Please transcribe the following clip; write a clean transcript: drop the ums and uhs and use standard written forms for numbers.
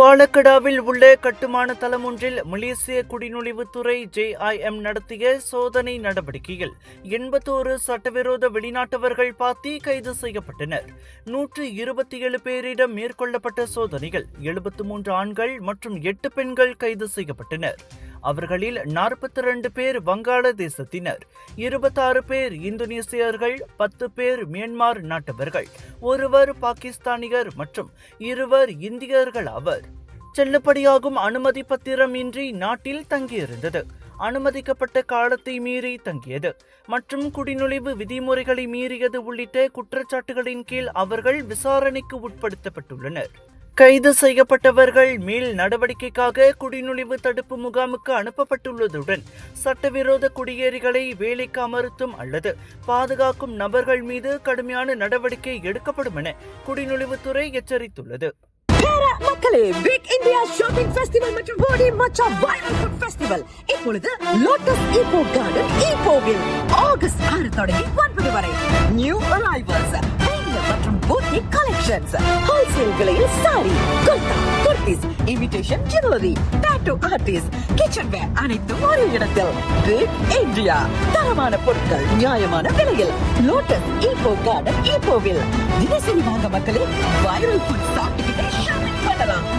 குவாலக்கடாவில் உள்ள கட்டுமான தளம் ஒன்றில் மலேசிய குடிநுழைவுத்துறை JIM நடத்திய சோதனை நடவடிக்கையில் 81 சட்டவிரோத வெளிநாட்டவர்கள் பாத்தி கைது செய்யப்பட்டனர். 127 பேரிடம் மேற்கொள்ளப்பட்ட சோதனையில் 73 ஆண்கள் மற்றும் 8 பெண்கள் கைது செய்யப்பட்டனர். அவர்களில் 42 பேர் வங்காளதேசத்தினர், 26 பேர் இந்தோனேசியர்கள், 10 பேர் மியான்மர் நாட்டவர்கள், 1 பாகிஸ்தானியர் மற்றும் 2 இந்தியர்கள் ஆவர். செல்லுபடியாகும் அனுமதி பத்திரம் இன்றி நாட்டில் தங்கியிருந்தது, அனுமதிக்கப்பட்ட காலத்தை மீறி தங்கியது மற்றும் குடிநுழைவு விதிமுறைகளை மீறியது உள்ளிட்ட குற்றச்சாட்டுகளின் கீழ் அவர்கள் விசாரணைக்கு உட்படுத்தப்பட்டுள்ளனர். கைது செய்யப்பட்டவர்கள் மேல் நடவடிக்கைக்காக குடிநுழைவு தடுப்பு முகாமுக்கு அனுப்பப்பட்டுள்ளதுடன் சட்டவிரோத குடியேறிகளை வேலைக்கு அமர்த்தும் அல்லது பாதுகாக்கும் நபர்கள் மீது கடுமையான நடவடிக்கை எடுக்கப்படும் என குடிநுழைவுத்துறை எச்சரித்துள்ளது. மக்களே, பிக் இந்தியா ஷாப்பிங் ஃபெஸ்டிவல் மற்றும் போடி மச்சா வைரல் ஃபுட் ஃபெஸ்டிவல் இப்பொழுது லோட்டஸ் ஈப்போ கார்டன் ஈப்போவில் ஆகஸ்ட் 6 தொடங்கி 9 வரை நியூ அரைவல்ஸ் மற்றும் போட்டிக் கலெக்ஷன்ஸ், ஹோல்சேல் விலையில் sari, kurta, kurtis, imitation jewellery, tattoo artist, kitchenware அனைத்தும் ஒரே இடத்தில். பிக் இந்தியா, தரமான பொருட்கள் நியாயமான விலையில். லோட்டஸ் ஈப்போ கார்டன் ஈப்போவில் தினசரி வாங்க மக்களே, வைரல் ஃபுட் சாப்பிட்டுக்கிட்டே ஷாப்பிங் பண்ணலாம்.